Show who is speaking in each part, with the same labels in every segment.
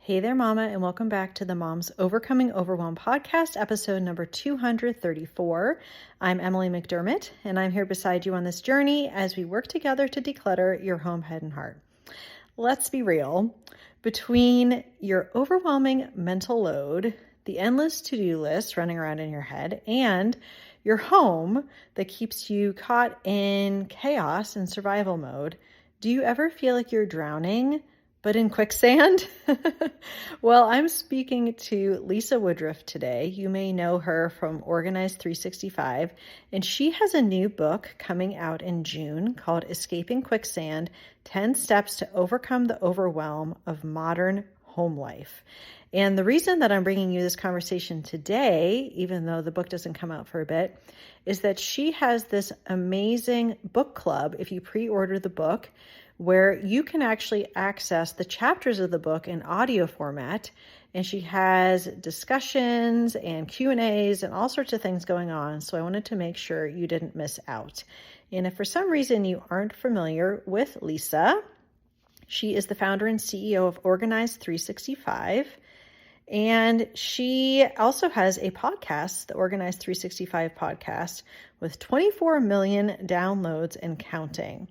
Speaker 1: Hey there, Mama, and welcome back to the Mom's Overcoming Overwhelm podcast, episode number 234. I'm Emily McDermott, and I'm here beside you on this journey as we work together to declutter your home, head, and heart. Let's be real. Between your overwhelming mental load, the endless to-do list running around in your head, and your home that keeps you caught in chaos and survival mode, do you ever feel like you're drowning, but in quicksand? Well, I'm speaking to Lisa Woodruff today. You may know her from Organized 365, and she has a new book coming out in June called Escaping Quicksand, 10 Steps to Overcome the Overwhelm of Modern Home Life. And the reason that I'm bringing you this conversation today, even though the book doesn't come out for a bit, is that she has this amazing book club if you pre-order the book, where you can actually access the chapters of the book in audio format. And she has discussions and Q&As and all sorts of things going on. So I wanted to make sure you didn't miss out. And if for some reason you aren't familiar with Lisa, she is the founder and CEO of Organized 365. And she also has a podcast, the Organized 365 podcast, with 24 million downloads and counting.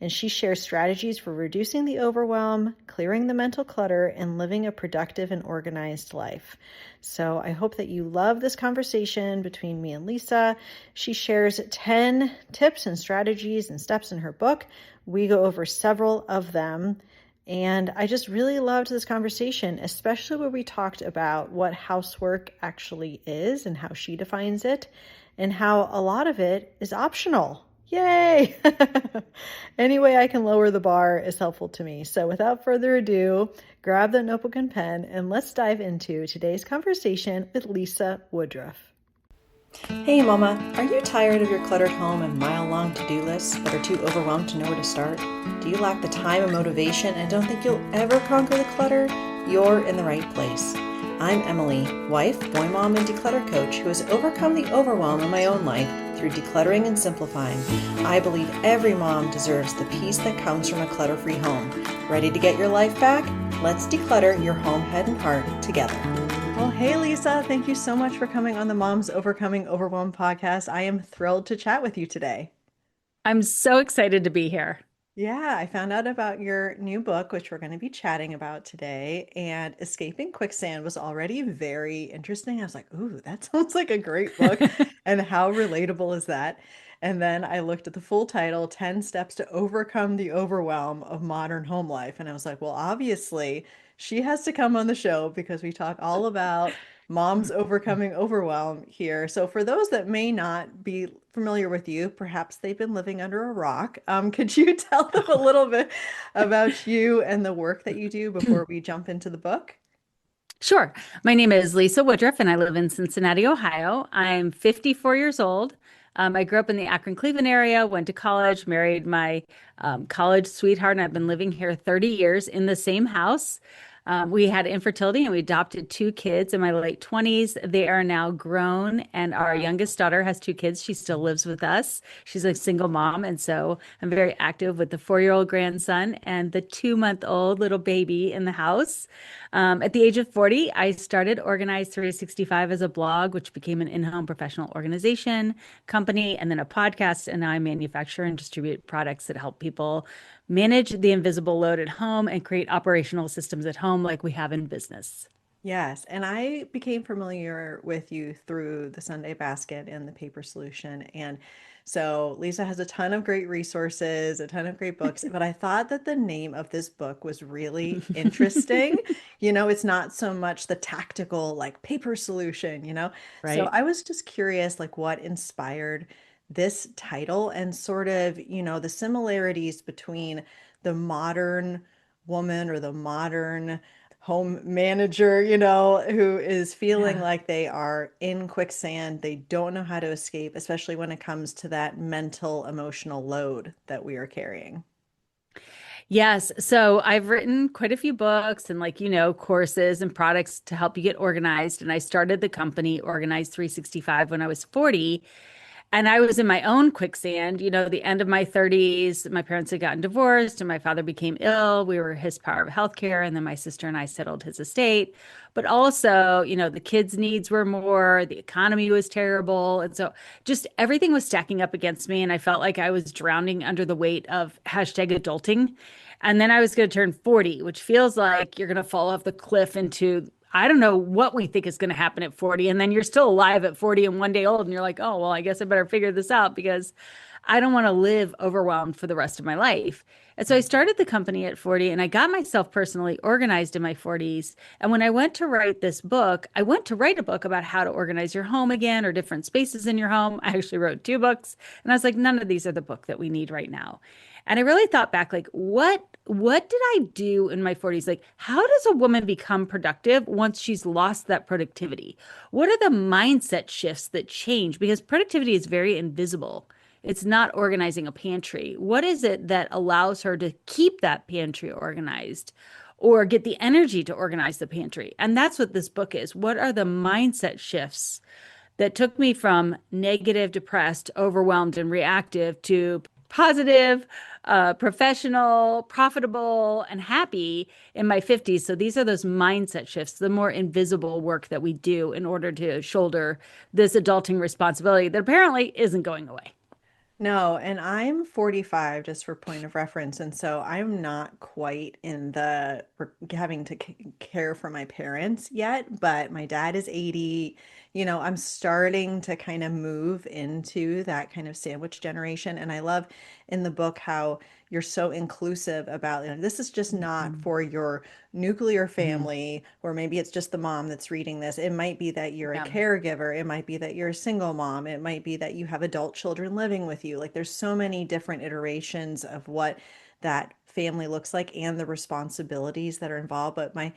Speaker 1: And she shares strategies for reducing the overwhelm, clearing the mental clutter, and living a productive and organized life. So I hope that you love this conversation between me and Lisa. She shares 10 tips and strategies and steps in her book. We go over several of them. And I just really loved this conversation, especially where we talked about what housework actually is and how she defines it, and how a lot of it is optional. Yay! Any way I can lower the bar is helpful to me. So without further ado, grab that notebook and pen, and let's dive into today's conversation with Lisa Woodruff. Hey Mama, are you tired of your cluttered home and mile-long to-do lists but are too overwhelmed to know where to start? Do you lack the time and motivation and don't think you'll ever conquer the clutter? You're in the right place. I'm Emily, wife, boy mom, and declutter coach who has overcome the overwhelm in my own life through decluttering and simplifying. I believe every mom deserves the peace that comes from a clutter-free home. Ready to get your life back? Let's declutter your home, head, and heart together. Well, hey, Lisa, thank you so much for coming on the Mom's Overcoming Overwhelm podcast. I am thrilled to chat with you today.
Speaker 2: I'm so excited to be here.
Speaker 1: Yeah, I found out about your new book, which we're going to be chatting about today, and Escaping Quicksand was already very interesting. I was like, ooh, that sounds like a great book. And how relatable is that? And then I looked at the full title, 10 Steps to Overcome the Overwhelm of Modern Home Life. And I was like, well, obviously, she has to come on the show because we talk all about Mom's Overcoming Overwhelm here. So for those that may not be familiar with you, perhaps they've been living under a rock. Could you tell them a little bit about you and the work that you do before we jump into the book?
Speaker 2: Sure. My name is Lisa Woodruff, and I live in Cincinnati, Ohio. I'm 54 years old. I grew up in the Akron-Cleveland area, went to college, married my college sweetheart, and I've been living here 30 years in the same house. We had infertility and we adopted 2 kids in my late 20s. They are now grown, and our youngest daughter has 2 kids. She still lives with us. She's a single mom. And so I'm very active with the 4-year-old grandson and the 2-month-old little baby in the house. At the age of 40, I started Organized 365 as a blog, which became an in-home professional organization company, and then a podcast. And now I manufacture and distribute products that help people manage the invisible load at home and create operational systems at home like we have in business.
Speaker 1: Yes, and I became familiar with you through the Sunday Basket and the Paper Solution. And so Lisa has a ton of great resources, a ton of great books, but I thought that the name of this book was really interesting. It's not so much the tactical like paper solution. So
Speaker 2: Right.
Speaker 1: I was just curious, like what inspired this title and sort of, the similarities between the modern woman or the modern home manager, who is feeling
Speaker 2: Yeah.
Speaker 1: like they are in quicksand. They don't know how to escape, especially when it comes to that mental, emotional load that we are carrying.
Speaker 2: Yes. So I've written quite a few books and courses and products to help you get organized. And I started the company Organized 365 when I was 40. And I was in my own quicksand, the end of my 30s. My parents had gotten divorced and my father became ill. We were his power of healthcare. And then my sister and I settled his estate. But also, the kids' needs were more, the economy was terrible. And so just everything was stacking up against me. And I felt like I was drowning under the weight of hashtag adulting. And then I was going to turn 40, which feels like you're going to fall off the cliff into I don't know what we think is going to happen at 40. And then you're still alive at 40 and 1 day old. And you're like, oh, well, I guess I better figure this out because I don't want to live overwhelmed for the rest of my life. And so I started the company at 40 and I got myself personally organized in my 40s. And when I went to write this book, I went to write a book about how to organize your home again or different spaces in your home. I actually wrote two books and I was like, none of these are the book that we need right now. And I really thought back, like, what did I do in my 40s? Like, how does a woman become productive once she's lost that productivity? What are the mindset shifts that change? Because productivity is very invisible. It's not organizing a pantry. What is it that allows her to keep that pantry organized or get the energy to organize the pantry? And that's what this book is. What are the mindset shifts that took me from negative, depressed, overwhelmed, and reactive to positive, professional, profitable, and happy in my 50s? So these are those mindset shifts, the more invisible work that we do in order to shoulder this adulting responsibility that apparently isn't going away.
Speaker 1: No, and I'm 45 just for point of reference. And so I'm not quite in the having to care for my parents yet, but my dad is 80. I'm starting to kind of move into that kind of sandwich generation. And I love in the book how you're so inclusive about, this is just not
Speaker 2: Mhm.
Speaker 1: for your nuclear
Speaker 2: Mhm.
Speaker 1: family, or maybe it's just the mom that's reading this. It might be that you're a
Speaker 2: Yeah,
Speaker 1: caregiver. It might be that you're a single mom. It might be that you have adult children living with you. Like there's so many different iterations of what that family looks like and the responsibilities that are involved. But my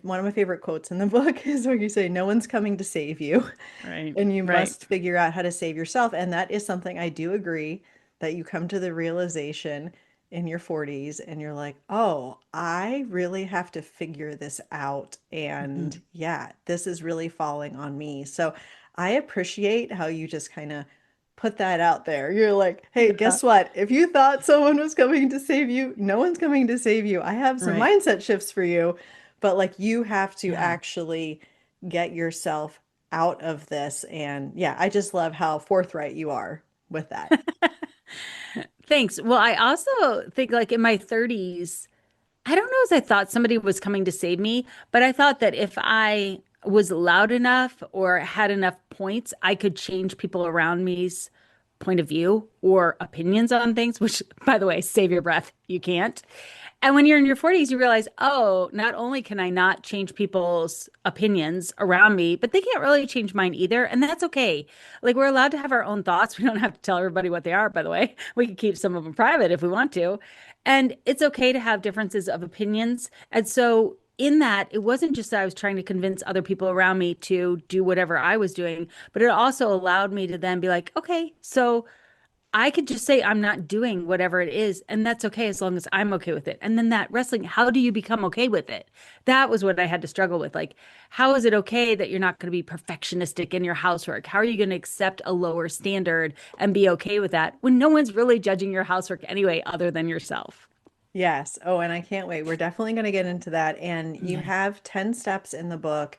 Speaker 1: one of my favorite quotes in the book is where you say, "No one's coming to save you,
Speaker 2: right,
Speaker 1: and you
Speaker 2: right.
Speaker 1: must figure out how to save yourself." And that is something I do agree that you come to the realization in your 40s and you're like, "Oh, I really have to figure this out." And
Speaker 2: Mhm.
Speaker 1: yeah, this is really falling on me. So I appreciate how you just kind of put that out there. You're like, "Hey,
Speaker 2: Yeah,
Speaker 1: guess what? If you thought someone was coming to save you, no one's coming to save you. I have some
Speaker 2: right.
Speaker 1: mindset shifts for you, but like you have to
Speaker 2: Yeah.
Speaker 1: actually get yourself out of this." And yeah, I just love how forthright you are with that.
Speaker 2: Thanks. Well, I also think like in my 30s, I don't know as I thought somebody was coming to save me, but I thought that if I was loud enough or had enough points, I could change people around me's point of view or opinions on things, which, by the way, save your breath. You can't. And when you're in your 40s, you realize, oh, not only can I not change people's opinions around me, but they can't really change mine either. And that's okay. Like, we're allowed to have our own thoughts. We don't have to tell everybody what they are, by the way. We can keep some of them private if we want to. And it's okay to have differences of opinions. And so, in that, it wasn't just that I was trying to convince other people around me to do whatever I was doing, but it also allowed me to then be like, okay, so I could just say I'm not doing whatever it is, and that's okay as long as I'm okay with it. And then that wrestling, how do you become okay with it? That was what I had to struggle with. Like, how is it okay that you're not going to be perfectionistic in your housework? How are you going to accept a lower standard and be okay with that when no one's really judging your housework anyway, other than yourself?
Speaker 1: Yes. Oh, and I can't wait. We're definitely going to get into that. And you
Speaker 2: Yeah.
Speaker 1: have 10 steps in the book.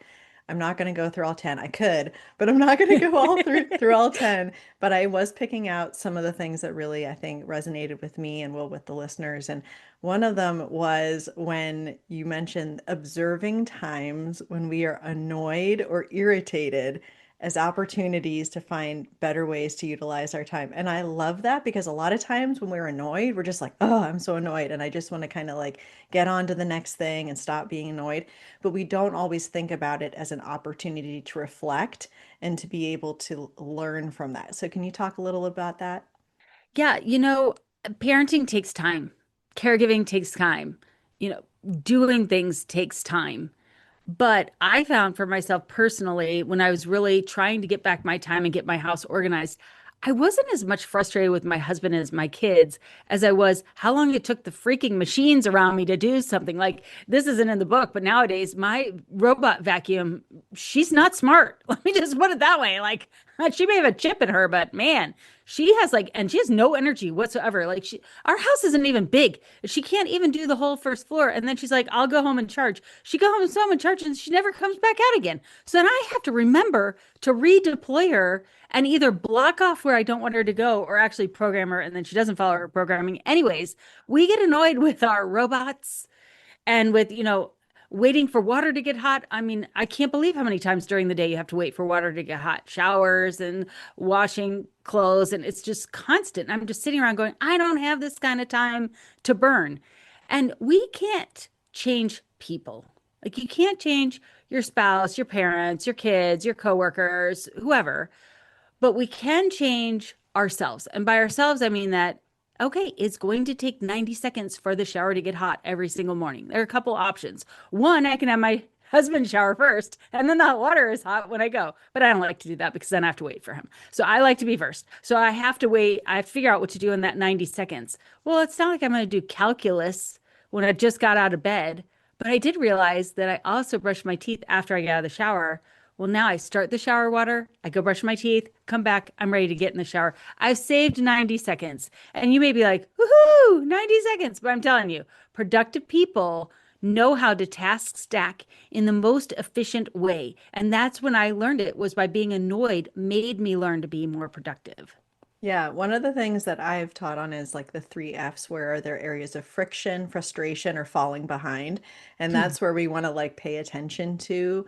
Speaker 1: I'm not going to go through all 10. I could, but I'm not going to go all through all 10. But I was picking out some of the things that really I think resonated with me and will with the listeners. And one of them was when you mentioned observing times when we are annoyed or irritated as opportunities to find better ways to utilize our time. And I love that because a lot of times when we're annoyed, we're just like, "Oh, I'm so annoyed." And I just want to kind of like get on to the next thing and stop being annoyed. But we don't always think about it as an opportunity to reflect and to be able to learn from that. So, can you talk a little about that?
Speaker 2: Yeah, parenting takes time. Caregiving takes time. Doing things takes time. But I found for myself personally, when I was really trying to get back my time and get my house organized, I wasn't as much frustrated with my husband as my kids as I was how long it took the freaking machines around me to do something. Like, this isn't in the book, but nowadays my robot vacuum, she's not smart. Let me just put it that way. Like, She may have a chip in her, but man, she has like, and she has no energy whatsoever. Like our house isn't even big. She can't even do the whole first floor. And then she's like, I'll go home and charge. She go home and charge, and she never comes back out again. So then I have to remember to redeploy her and either block off where I don't want her to go or actually program her. And then she doesn't follow her programming. Anyways, we get annoyed with our robots and with, waiting for water to get hot. I mean, I can't believe how many times during the day you have to wait for water to get hot, showers and washing clothes. And it's just constant. I'm just sitting around going, I don't have this kind of time to burn. And we can't change people. Like you can't change your spouse, your parents, your kids, your coworkers, whoever, but we can change ourselves. And by ourselves, I mean that, okay, it's going to take 90 seconds for the shower to get hot every single morning. There are a couple options. One, I can have my husband shower first, and then the hot water is hot when I go. But I don't like to do that because then I have to wait for him. So I like to be first. So I have to wait. I have to figure out what to do in that 90 seconds. Well, it's not like I'm going to do calculus when I just got out of bed. But I did realize that I also brush my teeth after I get out of the shower. Well, now I start the shower water, I go brush my teeth, come back, I'm ready to get in the shower. I've saved 90 seconds. And you may be like, woohoo, 90 seconds. But I'm telling you, productive people know how to task stack in the most efficient way. And that's when I learned it was by being annoyed made me learn to be more productive.
Speaker 1: Yeah, one of the things that I've taught on is like the three F's, where are there areas of friction, frustration, or falling behind? And that's where we want to like pay attention to,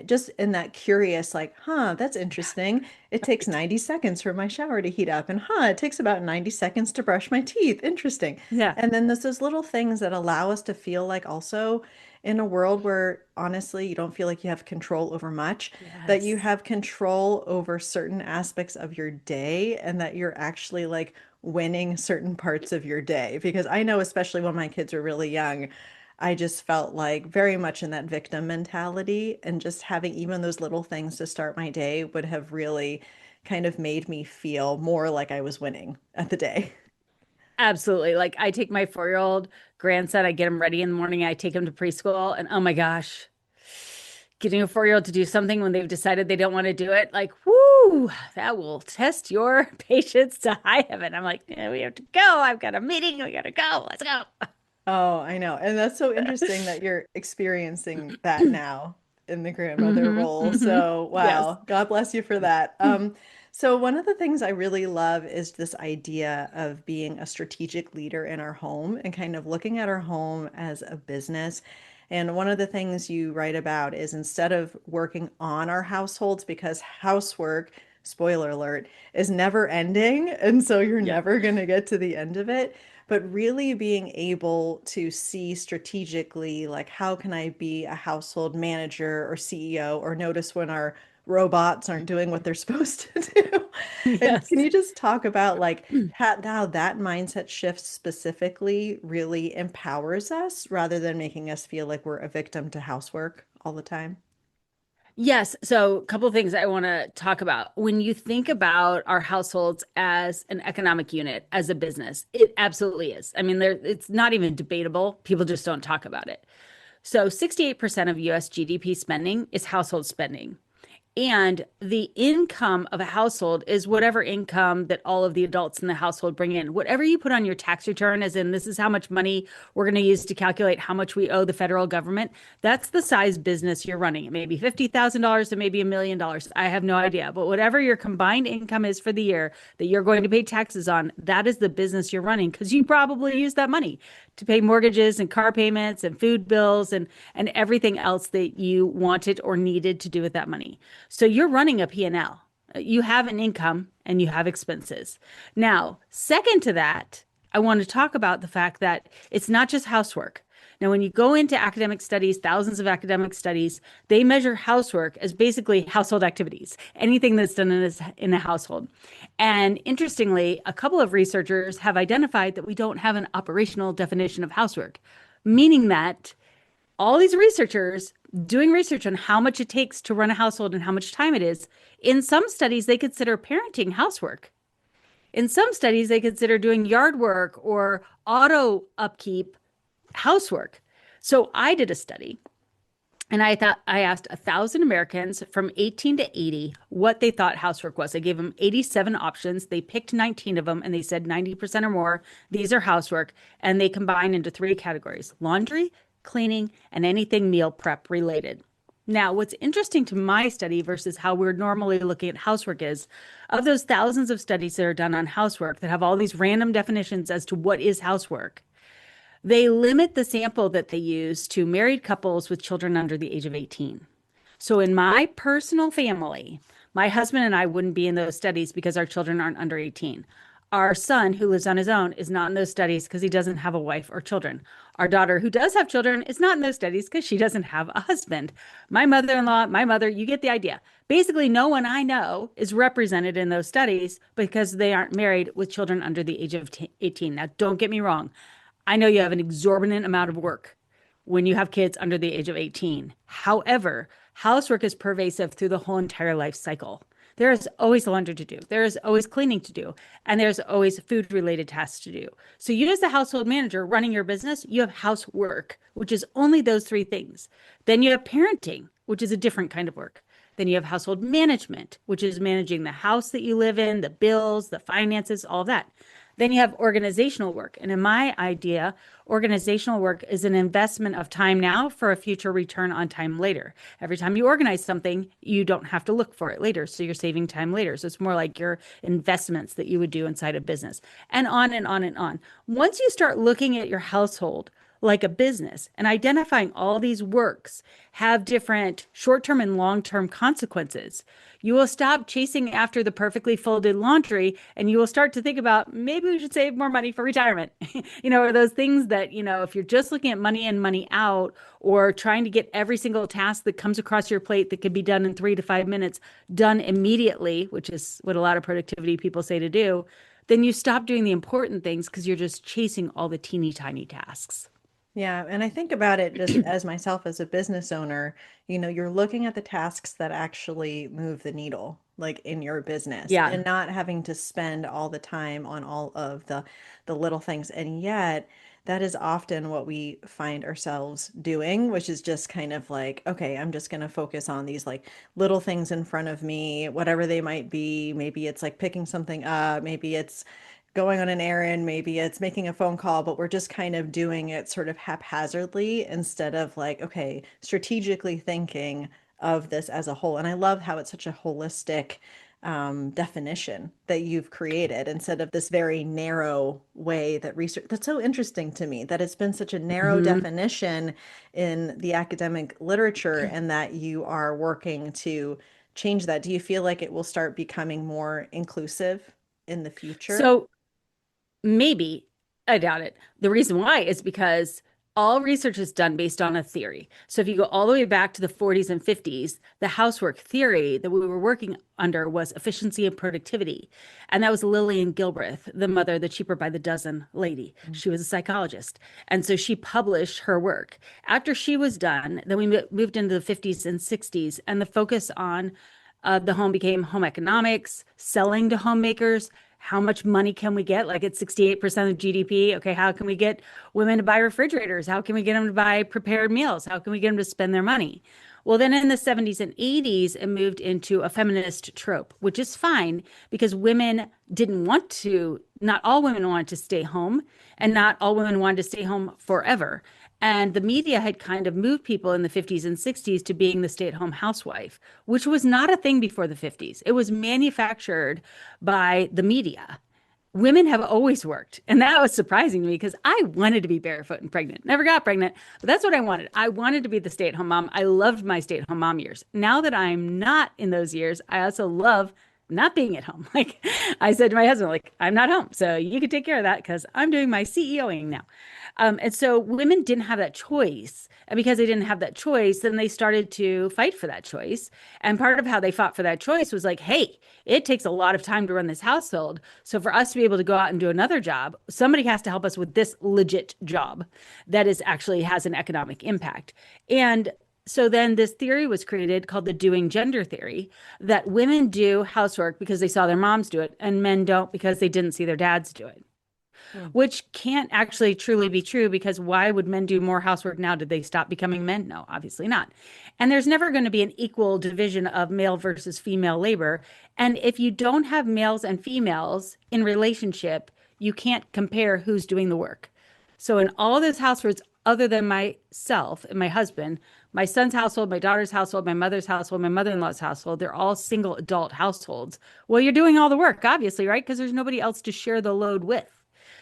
Speaker 1: just in that curious, like, huh, that's interesting. It takes 90 seconds for my shower to heat up, and it takes about 90 seconds to brush my teeth. Interesting.
Speaker 2: Yeah.
Speaker 1: And then there's those little things that allow us to feel like also in a world where honestly you don't feel like you have control over much, that you
Speaker 2: Yes.
Speaker 1: have control over certain aspects of your day and that you're actually like winning certain parts of your day. Because I know, especially when my kids were really young, I just felt like very much in that victim mentality, and just having even those little things to start my day would have really kind of made me feel more like I was winning at the day.
Speaker 2: Absolutely. Like I take my 4-year-old grandson, I get him ready in the morning, I take him to preschool, and oh my gosh, getting a 4-year-old to do something when they've decided they don't want to do it, like, whoo, that will test your patience to high heaven. I'm like, yeah, we have to go. I've got a meeting. We got to go. Let's go.
Speaker 1: Oh, I know. And that's so interesting that you're experiencing that now in the grandmother role. So,
Speaker 2: Yes.
Speaker 1: wow, God bless you for that. So one of the things I really love is this idea of being a strategic leader in our home and kind of looking at our home as a business. And one of the things you write about is instead of working on our households, because housework, spoiler alert, is never ending. And so you're
Speaker 2: Yeah.
Speaker 1: never going to get to the end of it, but really being able to see strategically, like, how can I be a household manager or CEO, or notice when our robots aren't doing what they're supposed to do. And can
Speaker 2: Yes.
Speaker 1: you just talk about like how that mindset shift specifically really empowers us rather than making us feel like we're a victim to housework all the time?
Speaker 2: Yes. So, a couple of things I want to talk about. When you think about our households as an economic unit, as a business, it absolutely is. I mean, it's not even debatable. People just don't talk about it. So, 68% of US GDP spending is household spending. And the income of a household is whatever income that all of the adults in the household bring in. Whatever you put on your tax return, as in this is how much money we're going to use to calculate how much we owe the federal government, that's the size business you're running. It may be $50,000, it may be $1 million. I have no idea. But whatever your combined income is for the year that you're going to pay taxes on, that is the business you're running because you probably use that money to pay mortgages and car payments and food bills and everything else that you wanted or needed to do with that money. So you're running a P&L. You have an income and you have expenses. Now, second to that, I want to talk about the fact that it's not just housework. Now, when you go into academic studies, thousands of academic studies, they measure housework as basically household activities, anything that's done in a household. And interestingly, a couple of researchers have identified that we don't have an operational definition of housework, meaning that all these researchers doing research on how much it takes to run a household and how much time it is. In some studies, they consider parenting housework. In some studies, they consider doing yard work or auto upkeep housework. So I did a study And I asked 1,000 Americans from 18 to 80 what they thought housework was. I gave them 87 options. They picked 19 of them and they said 90% or more, these are housework. And they combine into three categories: laundry, cleaning, and anything meal prep related. Now, what's interesting to my study versus how we're normally looking at housework is of those thousands of studies that are done on housework that have all these random definitions as to what is housework, they limit the sample that they use to married couples with children under the age of 18. So in my personal family, my husband and I wouldn't be in those studies because our children aren't under 18. Our son, who lives on his own, is not in those studies because he doesn't have a wife or children. Our daughter, who does have children, is not in those studies because she doesn't have a husband. My mother-in-law, my mother, you get the idea. Basically, no one I know is represented in those studies because they aren't married with children under the age of 18. Now, don't get me wrong. I know you have an exorbitant amount of work when you have kids under the age of 18. However, housework is pervasive through the whole entire life cycle. There is always laundry to do. There is always cleaning to do. And there's always food related tasks to do. So you as the household manager running your business, you have housework, which is only those three things. Then you have parenting, which is a different kind of work. Then you have household management, which is managing the house that you live in, the bills, the finances, all of that. Then you have organizational work. And in my idea, organizational work is an investment of time now for a future return on time later. Every time you organize something, you don't have to look for it later. So you're saving time later. So it's more like your investments that you would do inside a business, and on and on and on. Once you start looking at your household like a business and identifying all these works have different short-term and long-term consequences, you will stop chasing after the perfectly folded laundry and you will start to think about maybe we should save more money for retirement. Or those things that, if you're just looking at money in, money out, or trying to get every single task that comes across your plate that could be done in 3 to 5 minutes done immediately, which is what a lot of productivity people say to do, then you stop doing the important things because you're just chasing all the teeny tiny tasks.
Speaker 1: Yeah, and I think about it just as myself as a business owner, you're looking at the tasks that actually move the needle, like in your business,
Speaker 2: Yeah.
Speaker 1: and not having to spend all the time on all of the little things. And yet, that is often what we find ourselves doing, which is just kind of like, okay, I'm just going to focus on these like little things in front of me, whatever they might be. Maybe it's like picking something up, maybe it's going on an errand, maybe it's making a phone call, but we're just kind of doing it sort of haphazardly instead of like, okay, strategically thinking of this as a whole. And I love how it's such a holistic definition that you've created instead of this very narrow way that research. That's so interesting to me that it's been such a narrow
Speaker 2: Mhm.
Speaker 1: definition in the academic literature and that you are working to change that. Do you feel like it will start becoming more inclusive in the future?
Speaker 2: So maybe, I doubt it. The reason why is because all research is done based on a theory. So if you go all the way back to the 40s and 50s, the housework theory that we were working under was efficiency and productivity. And that was Lillian Gilbreth, the mother, the cheaper by the dozen lady. She was a psychologist. And so she published her work. After she was done, then we moved into the 50s and 60s, and the focus on the home became home economics, selling to homemakers. How much money can we get? Like it's 68% of GDP. Okay, how can we get women to buy refrigerators? How can we get them to buy prepared meals? How can we get them to spend their money? Well, then in the 70s and 80s, it moved into a feminist trope, which is fine because women didn't want to, not all women wanted to stay home, and not all women wanted to stay home forever. And the media had kind of moved people in the 50s and 60s to being the stay-at-home housewife, which was not a thing before the 50s. It was manufactured by the media. Women have always worked. And that was surprising to me because I wanted to be barefoot and pregnant. Never got pregnant, but that's what I wanted. I wanted to be the stay-at-home mom. I loved my stay-at-home mom years. Now that I'm not in those years, I also love not being at home. Like I said to my husband, like, I'm not home. So you can take care of that because I'm doing my CEOing now. And so women didn't have that choice. And because they didn't have that choice, then they started to fight for that choice. And part of how they fought for that choice was like, hey, it takes a lot of time to run this household. So for us to be able to go out and do another job, somebody has to help us with this legit job that is actually has an economic impact. And so then this theory was created called the doing gender theory, that women do housework because they saw their moms do it and men don't because they didn't see their dads do it.
Speaker 1: Mm.
Speaker 2: which can't actually truly be true because why would men do more housework now? Did they stop becoming men? No, obviously not. And there's never going to be an equal division of male versus female labor. And if you don't have males and females in relationship, you can't compare who's doing the work. So in all those households, other than myself and my husband, my son's household, my daughter's household, my mother's household, my mother-in-law's household, they're all single adult households. Well, you're doing all the work, obviously, right? Because there's nobody else to share the load with.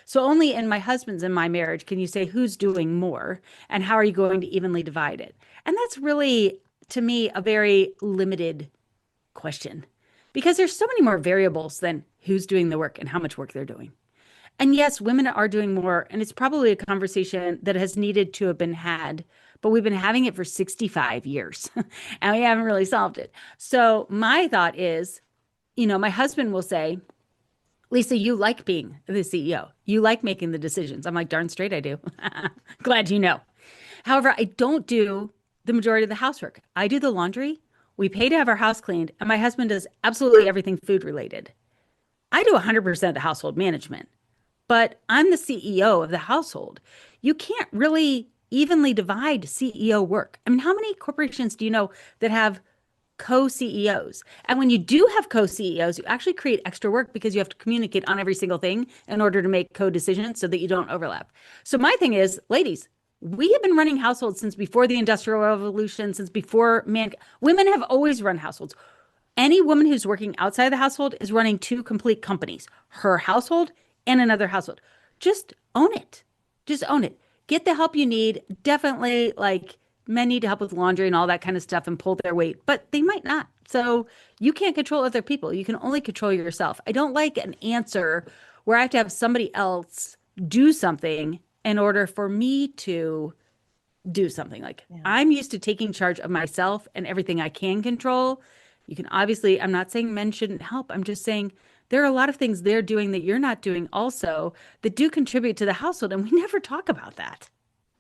Speaker 2: So only in my husband's and my marriage can you say who's doing more and how are you going to evenly divide it? And that's really, to me, a very limited question because there's so many more variables than who's doing the work and how much work they're doing. And yes, women are doing more, and it's probably a conversation that has needed to have been had, but we've been having it for 65 years and we haven't really solved it. So my thought is, my husband will say, Lisa, you like being the CEO. You like making the decisions. I'm like, darn straight I do. Glad you know. However, I don't do the majority of the housework. I do the laundry. We pay to have our house cleaned, and my husband does absolutely everything food related. I do 100% of the household management, but I'm the CEO of the household. You can't really evenly divide CEO work. I mean, how many corporations do you know that have co-CEOs? And when you do have co-CEOs, you actually create extra work because you have to communicate on every single thing in order to make co-decisions so that you don't overlap. So my thing is, ladies, we have been running households since before the Industrial Revolution, since before man. Women have always run households. Any woman who's working outside the household is running two complete companies, her household and another household. Just own it. Just own it. Get the help you need. Definitely, like, men need help with laundry and all that kind of stuff and pull their weight, but they might not. So you can't control other people. You can only control yourself. I don't like an answer where I have to have somebody else do something in order for me to do something. Like,
Speaker 1: Yeah.
Speaker 2: I'm used to taking charge of myself and everything I can control. You can obviously, I'm not saying men shouldn't help. I'm just saying there are a lot of things they're doing that you're not doing also that do contribute to the household. And we never talk about that.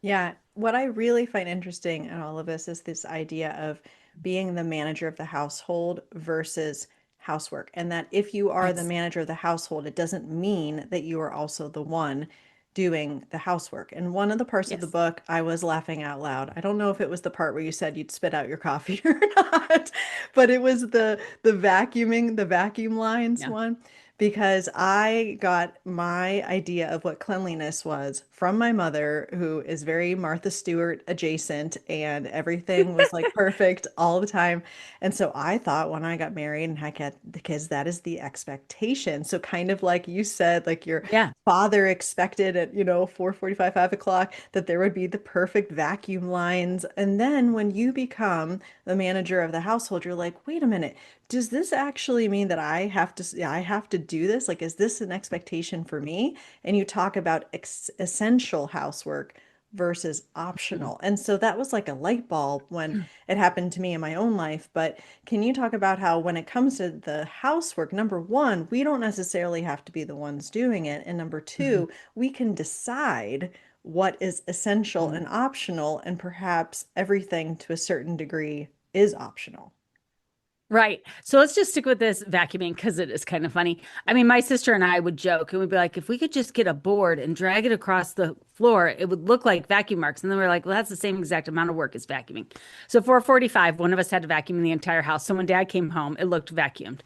Speaker 1: Yeah, what I really find interesting in all of this is this idea of being the manager of the household versus housework. And that if you are the
Speaker 2: Yes.
Speaker 1: manager of the household, it doesn't mean that you are also the one doing the housework. And one of the parts of the
Speaker 2: Yes.
Speaker 1: book, I was laughing out loud. I don't know if it was the part where you said you'd spit out your coffee or not, but it was the vacuuming, the vacuum lines
Speaker 2: Yeah.
Speaker 1: one because I got my idea of what cleanliness was from my mother, who is very Martha Stewart adjacent, and everything was like perfect all the time. And so I thought when I got married and had the kids, that is the expectation. So kind of like you said, like your
Speaker 2: Yeah.
Speaker 1: father expected at, 4:45, 5 o'clock, that there would be the perfect vacuum lines. And then when you become the manager of the household, you're like, wait a minute, does this actually mean that I have to do this? Like, is this an expectation for me? And you talk about essential housework versus optional. And so that was like a light bulb when it happened to me in my own life. But can you talk about how when it comes to the housework, number one, we don't necessarily have to be the ones doing it. And number
Speaker 2: Mhm.
Speaker 1: two, we can decide what is essential
Speaker 2: Mhm.
Speaker 1: and optional, and perhaps everything to a certain degree is optional.
Speaker 2: Right. So let's just stick with this vacuuming because it is kind of funny. I mean, my sister and I would joke and we'd be like, if we could just get a board and drag it across the floor, it would look like vacuum marks. And then we're like, well, that's the same exact amount of work as vacuuming. So 4:45, one of us had to vacuum the entire house. So when dad came home, it looked vacuumed.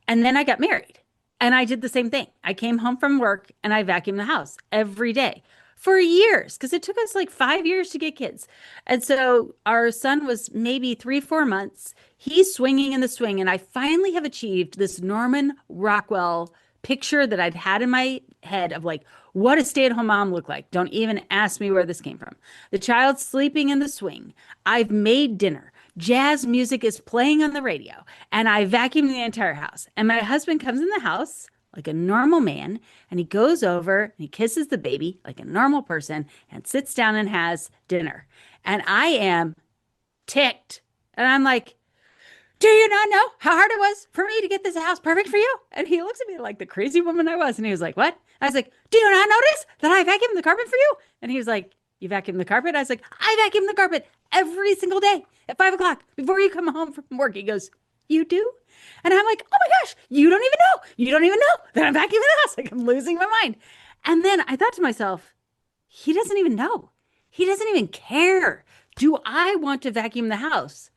Speaker 2: And then I got married and I did the same thing. I came home from work and I vacuumed the house every day for years because it took us like 5 years to get kids. And so our son was maybe 3, 4 months. He's swinging in the swing. And I finally have achieved this Norman Rockwell picture that I'd had in my head of like what a stay-at-home mom looked like. Don't even ask me where this came from. The child's sleeping in the swing. I've made dinner. Jazz music is playing on the radio, and I vacuum the entire house. And my husband comes in the house like a normal man, and he goes over and he kisses the baby like a normal person and sits down and has dinner. And I am ticked. And I'm like, do you not know how hard it was for me to get this house perfect for you? And he looks at me like the crazy woman I was. And he was like, what? I was like, do you not notice that I vacuumed the carpet for you? And he was like, you vacuum the carpet? I was like, I vacuum the carpet every single day at 5 o'clock before you come home from work. He goes, you do? And I'm like, oh my gosh, you don't even know. You don't even know that I'm vacuuming the house. Like, I'm losing my mind. And then I thought to myself, he doesn't even know. He doesn't even care. Do I want to vacuum the house?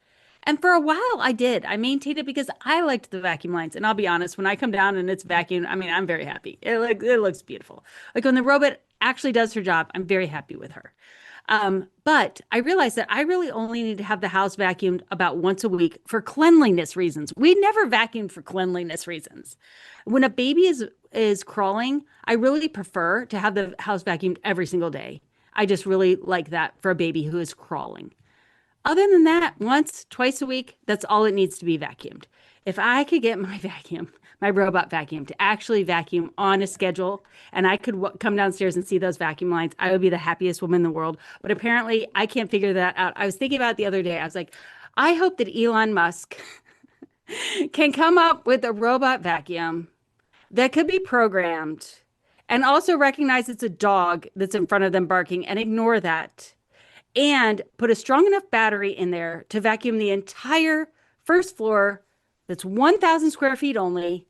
Speaker 2: And for a while I did. I maintained it because I liked the vacuum lines. And I'll be honest, when I come down and it's vacuumed, I mean, I'm very happy. It looks beautiful. Like when the robot actually does her job, I'm very happy with her. But I realized that I really only need to have the house vacuumed about once a week for cleanliness reasons. We never vacuumed for cleanliness reasons. When a baby is crawling, I really prefer to have the house vacuumed every single day. I just really like that for a baby who is crawling. Other than that, once, twice a week, that's all it needs to be vacuumed. If I could get my vacuum, my robot vacuum, to actually vacuum on a schedule, and I could come downstairs and see those vacuum lines, I would be the happiest woman in the world. But apparently, I can't figure that out. I was thinking about it the other day. I was like, I hope that Elon Musk can come up with a robot vacuum that could be programmed and also recognize it's a dog that's in front of them barking and ignore that and put a strong enough battery in there to vacuum the entire first floor that's 1,000 square feet only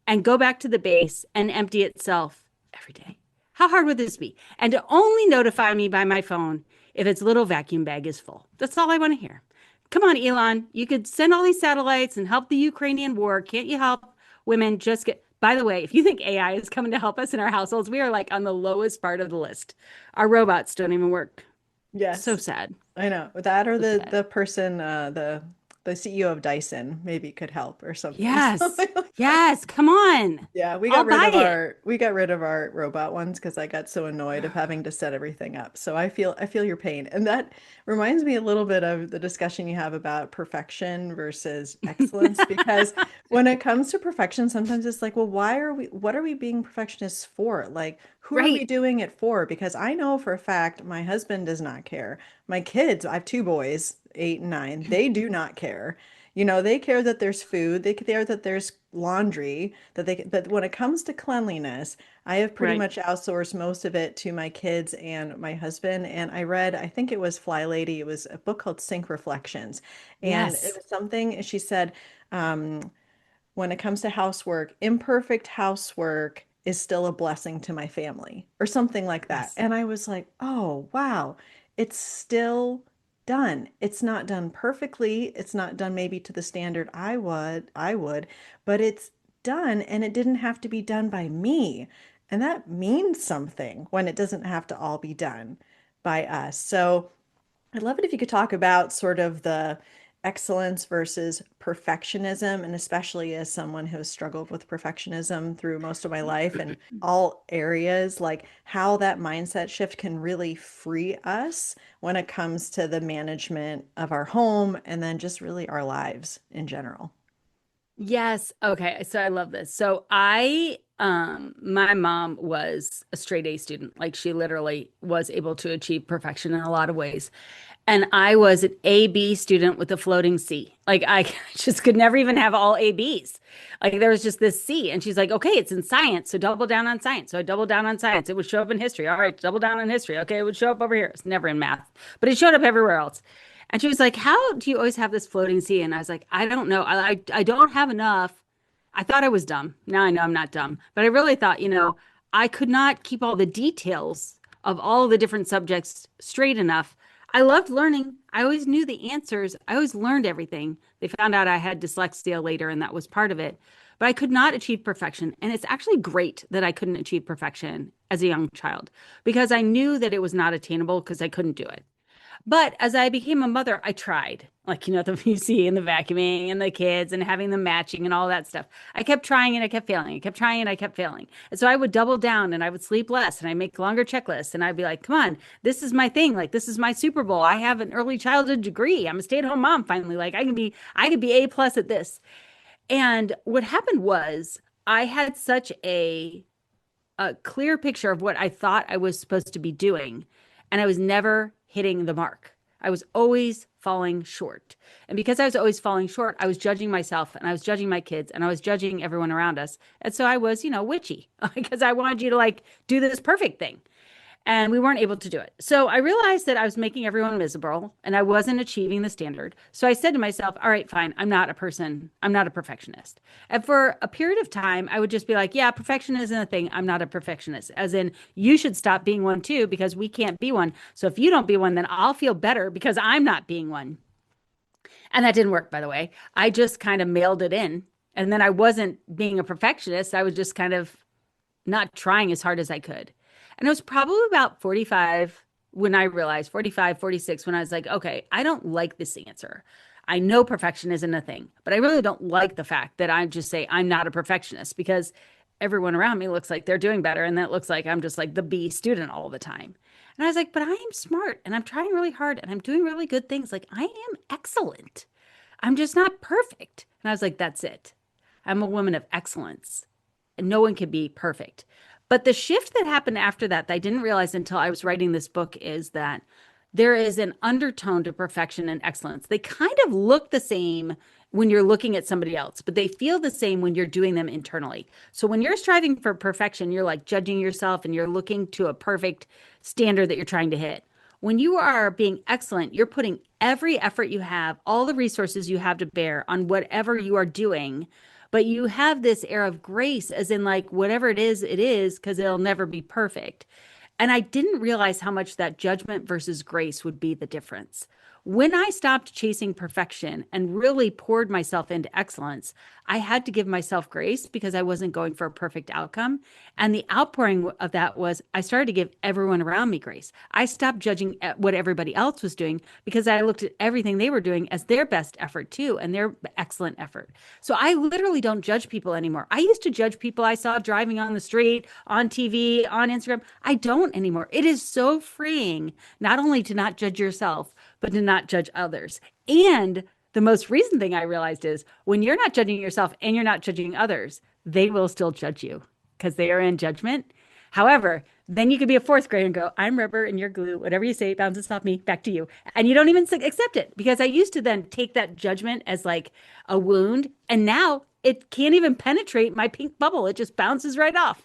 Speaker 2: and go back to the base and empty itself every day. How hard would this be? And to only notify me by my phone if its little vacuum bag is full. That's all I want to hear. Come on, Elon. You could send all these satellites and help the Ukrainian war. Can't you help women just get. By the way, if you think AI is coming to help us in our households, we are like on the lowest part of the list. Our robots don't even work. So
Speaker 1: Yes,
Speaker 2: sad.
Speaker 1: I know. That or
Speaker 2: So sad.
Speaker 1: the person, the CEO of Dyson maybe could help or something.
Speaker 2: Yes.
Speaker 1: Something like that.
Speaker 2: Yes. Come on.
Speaker 1: Yeah,
Speaker 2: I'll buy it.
Speaker 1: we got rid of our robot ones because I got so annoyed of having to set everything up. So I feel your pain. And that reminds me a little bit of the discussion you have about perfection versus excellence because when it comes to perfection, sometimes it's like, well, what are we being perfectionists for? Like, who are we
Speaker 2: Right.
Speaker 1: doing it for? Because I know for a fact my husband does not care. My kids, I have two boys, 8 and 9, they do not care. You know, they care that there's food, they care that there's laundry, but when it comes to cleanliness, I have pretty
Speaker 2: Right.
Speaker 1: much outsourced most of it to my kids and my husband. And I read, I think it was Fly Lady, it was a book called Sink Reflections. And it
Speaker 2: Yes.
Speaker 1: was something she said, um, when it comes to housework, imperfect housework is still a blessing to my family, or something like that.
Speaker 2: Yes.
Speaker 1: And I was like, oh, wow, it's still done. It's not done perfectly. It's not done maybe to the standard I would, but it's done and it didn't have to be done by me. And that means something when it doesn't have to all be done by us. So I'd love it if you could talk about sort of the excellence versus perfectionism, and especially as someone who has struggled with perfectionism through most of my life in all areas, like how that mindset shift can really free us when it comes to the management of our home and then just really our lives in general.
Speaker 2: Yes. Okay. So I love this. So my mom was a straight A student. Like she literally was able to achieve perfection in a lot of ways. And I was an AB student with a floating C. Like I just could never even have all ABs. Like there was just this C. And she's like, okay, it's in science. So double down on science. So I doubled down on science. It would show up in history. All right, double down on history. Okay, it would show up over here. It's never in math, but it showed up everywhere else. And she was like, how do you always have this floating C? And I was like, I don't know. I don't have enough. I thought I was dumb. Now I know I'm not dumb. But I really thought, I could not keep all the details of all the different subjects straight enough. I loved learning. I always knew the answers. I always learned everything. They found out I had dyslexia later, and that was part of it. But I could not achieve perfection. And it's actually great that I couldn't achieve perfection as a young child because I knew that it was not attainable because I couldn't do it. But as I became a mother, I tried. Like, the you see and the vacuuming and the kids and having them matching and all that stuff. I kept trying and I kept failing. I kept trying and I kept failing. And so I would double down and I would sleep less and I make longer checklists and I'd be like, come on, this is my thing. Like, this is my Super Bowl. I have an early childhood degree. I'm a stay-at-home mom finally. Like, I could be A plus at this. And what happened was I had such a clear picture of what I thought I was supposed to be doing, and I was never hitting the mark. I was always falling short. And because I was always falling short, I was judging myself and I was judging my kids and I was judging everyone around us. And so I was, witchy because I wanted you to like do this perfect thing. and we weren't able to do it. So I realized that I was making everyone miserable and I wasn't achieving the standard. So I said to myself, all right, fine, I'm not a person, I'm not a perfectionist. And for a period of time, I would just be like, yeah, perfection isn't a thing. I'm not a perfectionist. As in, you should stop being one too, because we can't be one. So if you don't be one, then I'll feel better because I'm not being one. And that didn't work, by the way. I just kind of mailed it in. And then I wasn't being a perfectionist. I was just kind of not trying as hard as I could. And it was probably about 45 when I realized 45, 46, when I was like, okay, I don't like this answer. I know perfection isn't a thing, but I really don't like the fact that I just say I'm not a perfectionist because everyone around me looks like they're doing better. And that looks like I'm just like the B student all the time. And I was like, but I am smart and I'm trying really hard and I'm doing really good things. Like I am excellent. I'm just not perfect. And I was like, that's it. I'm a woman of excellence and no one can be perfect. But the shift that happened after that I didn't realize until I was writing this book is that there is an undertone to perfection and excellence. They kind of look the same when you're looking at somebody else, but they feel the same when you're doing them internally. So when you're striving for perfection, you're like judging yourself and you're looking to a perfect standard that you're trying to hit. When you are being excellent, you're putting every effort you have, all the resources you have to bear on whatever you are doing, but you have this air of grace, as in, like, whatever it is, because it'll never be perfect. And I didn't realize how much that judgment versus grace would be the difference. When I stopped chasing perfection and really poured myself into excellence, I had to give myself grace because I wasn't going for a perfect outcome. And the outpouring of that was I started to give everyone around me grace. I stopped judging what everybody else was doing because I looked at everything they were doing as their best effort too, and their excellent effort. So I literally don't judge people anymore. I used to judge people I saw driving on the street, on TV, on Instagram. I don't anymore. It is so freeing, not only to not judge yourself, but to not judge others. And the most recent thing I realized is when you're not judging yourself and you're not judging others, they will still judge you because they are in judgment. However, then you could be a fourth grader and go, I'm rubber and you're glue. Whatever you say bounces off me, back to you. And you don't even accept it because I used to then take that judgment as like a wound. And now it can't even penetrate my pink bubble. It just bounces right off.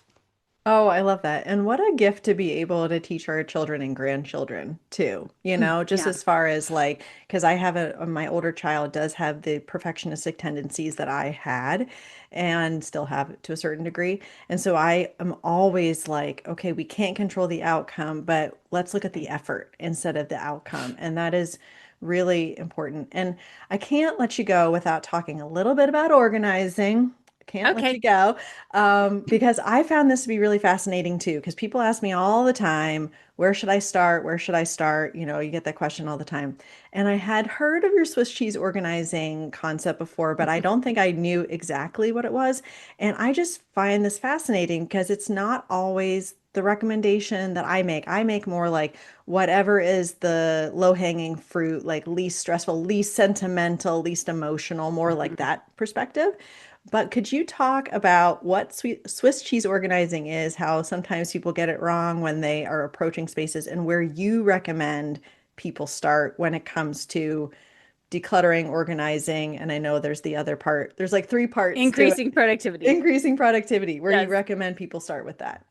Speaker 1: Oh, I love that. And what a gift to be able to teach our children and grandchildren too, just
Speaker 2: Yeah.
Speaker 1: as far as like, because I have my older child does have the perfectionistic tendencies that I had and still have to a certain degree. And so I am always like, okay, we can't control the outcome, but let's look at the effort instead of the outcome. And that is really important. And I can't let you go without talking a little bit about organizing. Can't let you
Speaker 2: Okay.
Speaker 1: go. Because I found this to be really fascinating too. Because people ask me all the time, where should I start? Where should I start? You get that question all the time. And I had heard of your Swiss cheese organizing concept before, but I don't think I knew exactly what it was. And I just find this fascinating because it's not always the recommendation that I make. I make more like whatever is the low-hanging fruit, like least stressful, least sentimental, least emotional, more like
Speaker 2: Mhm.
Speaker 1: that perspective. But could you talk about what Swiss cheese organizing is, how sometimes people get it wrong when they are approaching spaces, and where you recommend people start when it comes to decluttering, organizing, and I know there's the other part. There's like three parts to it.
Speaker 2: Increasing productivity.
Speaker 1: Increasing productivity, where you
Speaker 2: Yes.
Speaker 1: recommend people start with that.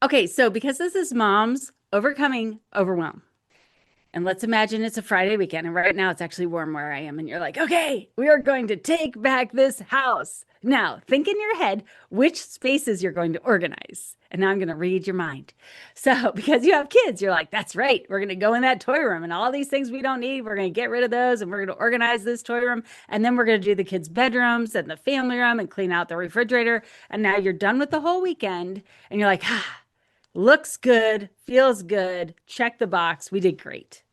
Speaker 2: Okay, so because this is mom's overcoming overwhelm. And let's imagine it's a Friday weekend, and right now it's actually warm where I am, and you're like, okay, we are going to take back this house. Now, think in your head which spaces you're going to organize. And now I'm going to read your mind. So, because you have kids, you're like, that's right. We're going to go in that toy room and all these things we don't need. We're going to get rid of those and we're going to organize this toy room. And then we're going to do the kids' bedrooms and the family room and clean out the refrigerator. And now you're done with the whole weekend, and you're like, ah, looks good, feels good, check the box. We did great.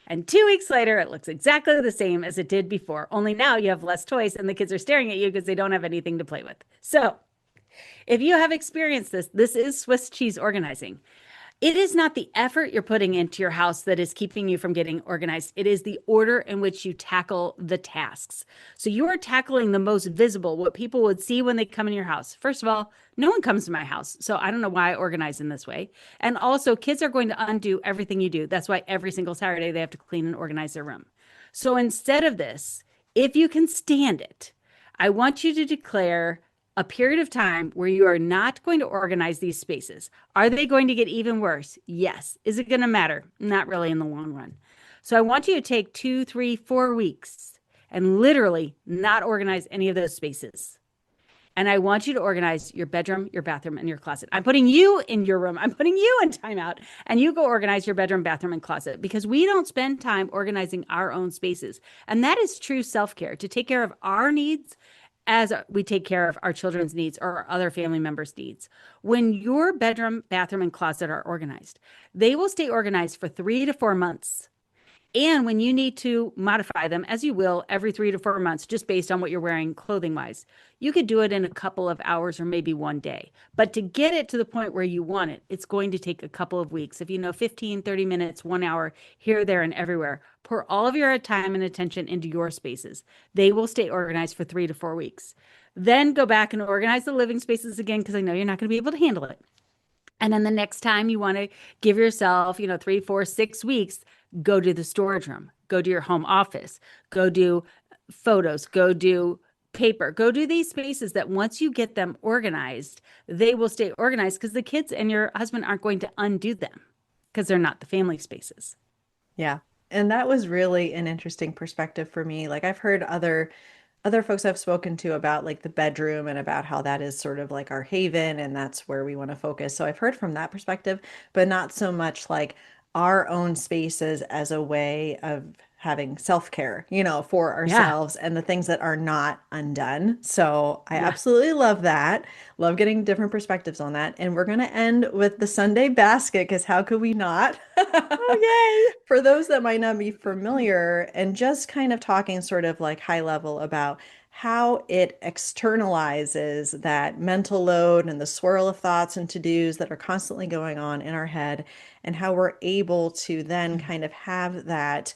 Speaker 2: And 2 weeks later, it looks exactly the same as it did before, only now you have less toys and the kids are staring at you because they don't have anything to play with. So, if you have experienced this, this is Swiss cheese organizing. It is not the effort you're putting into your house that is keeping you from getting organized. It is the order in which you tackle the tasks. So you are tackling the most visible, what people would see when they come in your house. First of all, no one comes to my house. So I don't know why I organize in this way. And also, kids are going to undo everything you do. That's why every single Saturday they have to clean and organize their room. So instead of this, if you can stand it, I want you to declare a period of time where you are not going to organize these spaces. Are they going to get even worse? Yes. Is it going to matter? Not really in the long run. So I want you to take 2, 3, 4 weeks and literally not organize any of those spaces. And I want you to organize your bedroom, your bathroom, and your closet. I'm putting you in your room. I'm putting you in timeout. And you go organize your bedroom, bathroom, and closet because we don't spend time organizing our own spaces. And that is true self care to take care of our needs as we take care of our children's needs or our other family members' needs. When your bedroom, bathroom, and closet are organized, they will stay organized for 3 to 4 months. And when you need to modify them, as you will every 3 to 4 months, just based on what you're wearing clothing wise, you could do it in a couple of hours or maybe one day. But to get it to the point where you want it, it's going to take a couple of weeks. If you know 15, 30 minutes, 1 hour, here, there, and everywhere, pour all of your time and attention into your spaces. They will stay organized for 3 to 4 weeks. Then go back and organize the living spaces again because I know you're not going to be able to handle it. And then the next time you want to give yourself, 3, 4, 6 weeks, go to the storage room, go to your home office, go do photos, go do paper, go do these spaces that once you get them organized, they will stay organized because the kids and your husband aren't going to undo them because they're not the family spaces.
Speaker 1: Yeah. And that was really an interesting perspective for me. Like I've heard other folks I've spoken to about like the bedroom and about how that is sort of like our haven and that's where we want to focus. So I've heard from that perspective, but not so much like our own spaces as a way of having self-care, for
Speaker 2: Yeah.
Speaker 1: ourselves and the things that are not undone. So I
Speaker 2: Yeah.
Speaker 1: absolutely love that. Love getting different perspectives on that. And we're going to end with the Sunday basket because how could we not?
Speaker 2: Oh,
Speaker 1: For those that might not be familiar, and just kind of talking sort of like high level about how it externalizes that mental load and the swirl of thoughts and to-dos that are constantly going on in our head, and how we're able to then
Speaker 2: yay.
Speaker 1: kind of have that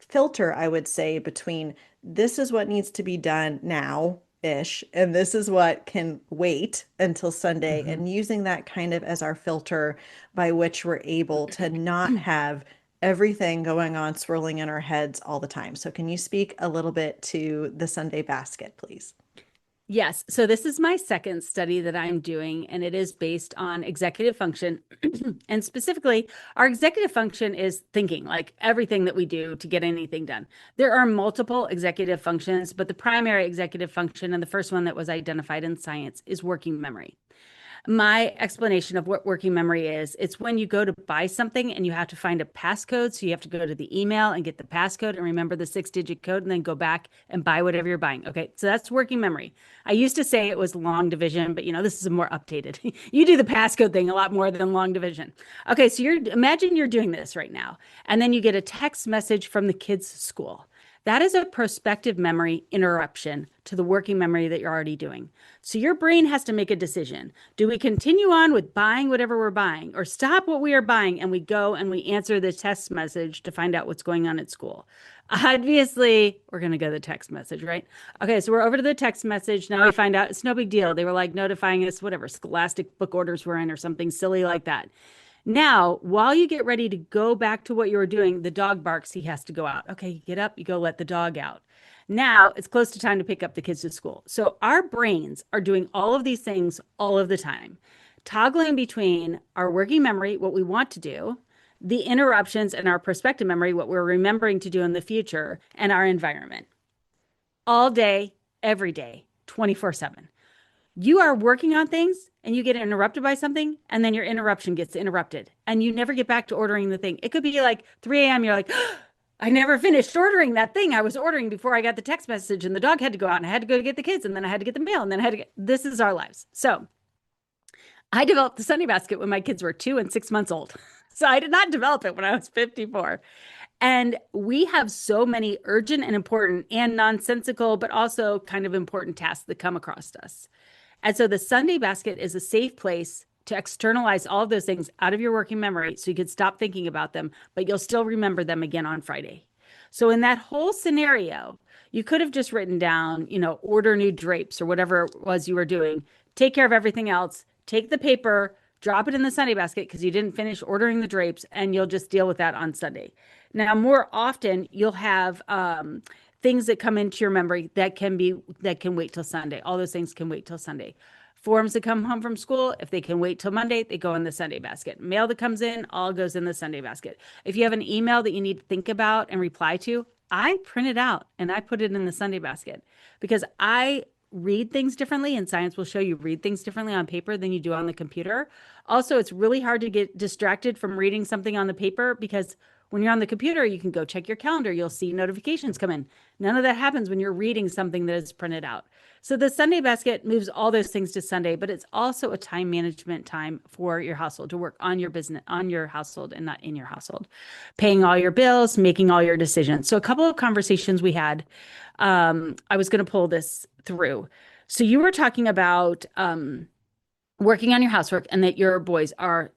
Speaker 1: filter, I would say, between this is what needs to be done now ish, and this is what can wait until Sunday,
Speaker 2: Mhm.
Speaker 1: and using that kind of as our filter by which we're able to not have everything going on swirling in our heads all the time. So, can you speak a little bit to the Sunday basket, please?
Speaker 2: Yes. So this is my second study that I'm doing, and it is based on executive function. And specifically, our executive function is thinking, like everything that we do to get anything done. There are multiple executive functions, but the primary executive function, and the first one that was identified in science, is working memory. My explanation of what working memory is, it's when you go to buy something and you have to find a passcode. So you have to go to the email and get the passcode and remember the 6-digit code and then go back and buy whatever you're buying. Okay. So that's working memory. I used to say it was long division, but this is more updated. You do the passcode thing a lot more than long division. Okay. So imagine you're doing this right now, and then you get a text message from the kids' school. That is a prospective memory interruption to the working memory that you're already doing. So your brain has to make a decision. Do we continue on with buying whatever we're buying or stop what we are buying and we go and we answer the text message to find out what's going on at school? Obviously, we're going to go to the text message, right? Okay, so we're over to the text message. Now we find out it's no big deal. They were like notifying us, whatever, scholastic book orders were in or something silly like that. Now, while you get ready to go back to what you were doing, the dog barks. He has to go out. Okay, you get up, you go let the dog out. Now it's close to time to pick up the kids to school. So our brains are doing all of these things all of the time, toggling between our working memory, what we want to do, the interruptions, and our prospective memory, what we're remembering to do in the future, and our environment all day, every day, 24/7. You are working on things and you get interrupted by something, and then your interruption gets interrupted, and you never get back to ordering the thing. It could be like 3 a.m. You're like, I never finished ordering that thing I was ordering before I got the text message, and the dog had to go out, and I had to go get the kids, and then I had to get the mail, and then I had to get this is our lives. So I developed the Sunday basket when my kids were 2 and 6 months old. So I did not develop it when I was 54. And we have so many urgent and important and nonsensical, but also kind of important tasks that come across us. And so the Sunday basket is a safe place to externalize all of those things out of your working memory so you could stop thinking about them, but you'll still remember them again on Friday. So in that whole scenario, you could have just written down, order new drapes or whatever it was you were doing, take care of everything else, take the paper, drop it in the Sunday basket because you didn't finish ordering the drapes, and you'll just deal with that on Sunday. Now, more often, you'll have things that come into your memory that can wait till Sunday. All those things can wait till Sunday. Forms that come home from school, if they can wait till Monday, they go in the Sunday basket. Mail that comes in, all goes in the Sunday basket. If you have an email that you need to think about and reply to, I print it out and I put it in the Sunday basket because I read things differently, and science will show you read things differently on paper than you do on the computer. Also, it's really hard to get distracted from reading something on the paper because when you're on the computer, you can go check your calendar. You'll see notifications come in. None of that happens when you're reading something that is printed out. So the Sunday basket moves all those things to Sunday, but it's also a time management time for your household to work on your business, on your household and not in your household, paying all your bills, making all your decisions. So a couple of conversations we had, I was going to pull this through. So you were talking about working on your housework and that your boys are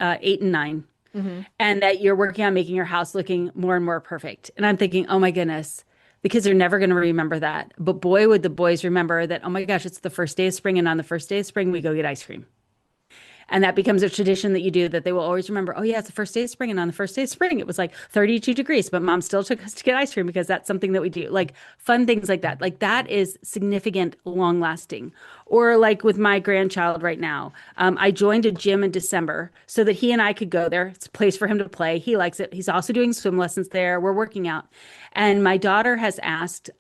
Speaker 2: 8 and 9.
Speaker 1: Mm-hmm.
Speaker 2: And that you're working on making your house looking more and more perfect. And I'm thinking, oh my goodness, the kids are never going to remember that. But boy, would the boys remember that, oh my gosh, it's the first day of spring. And on the first day of spring, we go get ice cream. And that becomes a tradition that you do that they will always remember. Oh, yeah, it's the first day of spring. And on the first day of spring, it was like 32 degrees, but mom still took us to get ice cream because that's something that we do. Like fun things like that. Like that is significant, long lasting. Or like with my grandchild right now, I joined a gym in December so that he and I could go there. It's a place for him to play. He likes it. He's also doing swim lessons there. We're working out. And my daughter has asked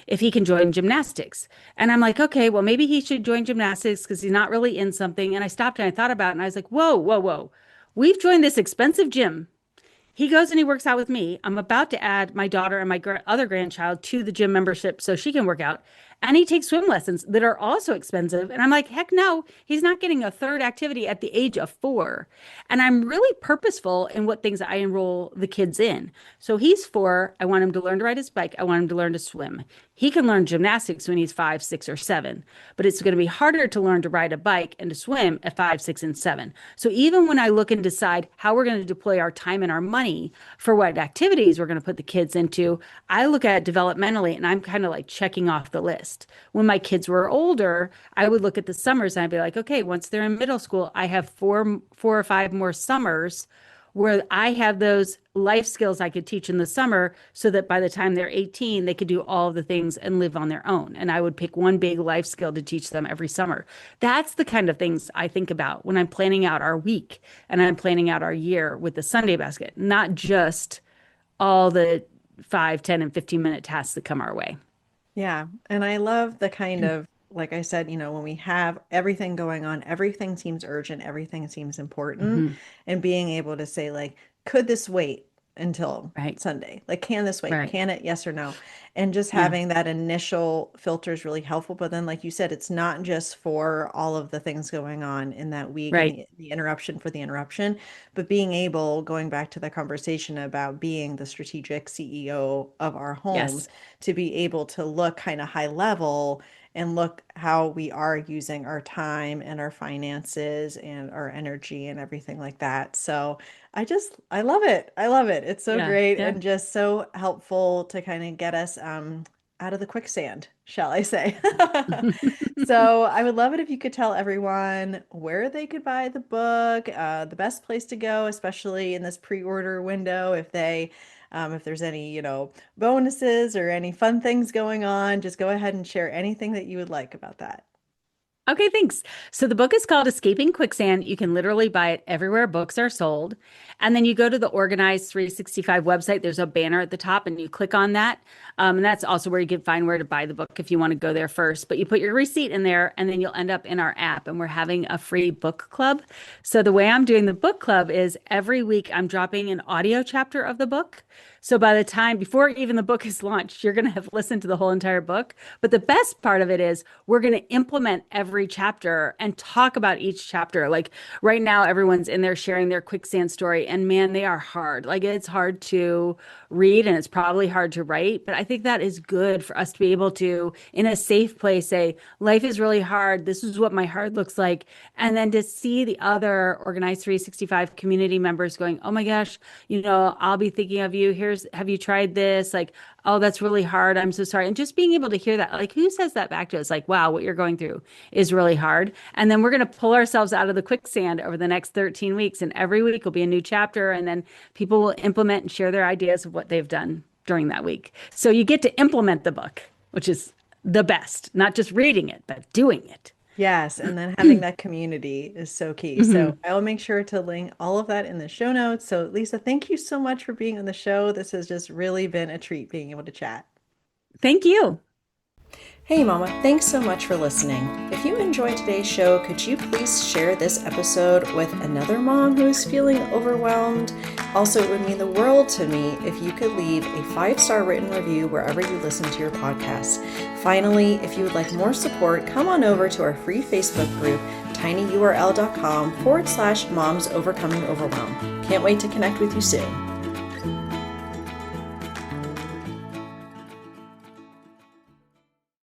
Speaker 2: if he can join gymnastics. And I'm like, okay, well, maybe he should join gymnastics because he's not really in something. And I stopped and I thought about it and I was like, whoa, whoa, whoa. We've joined this expensive gym. He goes and he works out with me. I'm about to add my daughter and my other grandchild to the gym membership so she can work out. And he takes swim lessons that are also expensive. And I'm like, heck no, he's not getting a third activity at the age of 4. And I'm really purposeful in what things I enroll the kids in. So he's 4. I want him to learn to ride his bike. I want him to learn to swim. He can learn gymnastics when he's 5, 6, or 7, but it's going to be harder to learn to ride a bike and to swim at 5, 6, and 7. So even when I look and decide how we're going to deploy our time and our money for what activities we're going to put the kids into, I look at it developmentally and I'm kind of like checking off the list. When my kids were older, I would look at the summers and I'd be like, okay, once they're in middle school, I have four or five more summers where I have those life skills I could teach in the summer so that by the time they're 18, they could do all of the things and live on their own. And I would pick one big life skill to teach them every summer. That's the kind of things I think about when I'm planning out our week and I'm planning out our year with the Sunday basket, not just all the 5, 10, and 15-minute tasks that come our way.
Speaker 1: Yeah. And I love the kind of, like I said, when we have everything going on, everything seems urgent, everything seems important.
Speaker 2: Mhm.
Speaker 1: And being able to say, like, could this wait until
Speaker 2: Right.
Speaker 1: Sunday? Like, can this wait?
Speaker 2: Right.
Speaker 1: Can it? Yes or no? And just
Speaker 2: Yeah.
Speaker 1: having that initial filter is really helpful. But then, like you said, it's not just for all of the things going on in that week and
Speaker 2: Right.
Speaker 1: the interruption for the interruption, but being able, going back to the conversation about being the strategic CEO of our homes,
Speaker 2: Yes.
Speaker 1: to be able to look kind of high level and look how we are using our time and our finances and our energy and everything like that. So I love it. I love it. It's so
Speaker 2: Yeah.
Speaker 1: great
Speaker 2: Yeah.
Speaker 1: and just so helpful to kind of get us out of the quicksand, shall I say. So I would love it if you could tell everyone where they could buy the book, the best place to go, especially in this pre-order window, if there's any, bonuses or any fun things going on, just go ahead and share anything that you would like about that.
Speaker 2: Okay, thanks. So the book is called Escaping Quicksand. You can literally buy it everywhere books are sold. And then you go to the Organized 365 website. There's a banner at the top, and you click on that. And that's also where you can find where to buy the book if you want to go there first. But you put your receipt in there, and then you'll end up in our app. And we're having a free book club. So the way I'm doing the book club is every week I'm dropping an audio chapter of the book. So by the time, before even the book is launched, you're going to have listened to the whole entire book. But the best part of it is we're going to implement every chapter and talk about each chapter. Like right now, everyone's in there sharing their quicksand story. And man, they are hard. Like it's hard to read and it's probably hard to write. But I think that is good for us to be able to, in a safe place, say, life is really hard. This is what my heart looks like. And then to see the other Organized 365 community members going, oh my gosh, I'll be thinking of you. Have you tried this? Like, oh, that's really hard. I'm so sorry. And just being able to hear that, like, who says that back to us? Like, wow, what you're going through is really hard. And then we're going to pull ourselves out of the quicksand over the next 13 weeks. And every week will be a new chapter. And then people will implement and share their ideas of what they've done. during that week. So you get to implement the book, which is the best, not just reading it, but doing it.
Speaker 1: Yes, and then having that community is so key. So I will make sure to link all of that in the show notes. So Lisa, thank you so much for being on the show. This has just really been a treat being able to chat.
Speaker 2: Thank you.
Speaker 1: Hey Mama, thanks so much for listening. If you enjoyed today's show, could you please share this episode with another mom who is feeling overwhelmed? Also, it would mean the world to me if you could leave a 5-star written review wherever you listen to your podcast. Finally, if you would like more support, come on over to our free Facebook group, tinyurl.com/moms overcoming overwhelm. Can't wait to connect with you soon.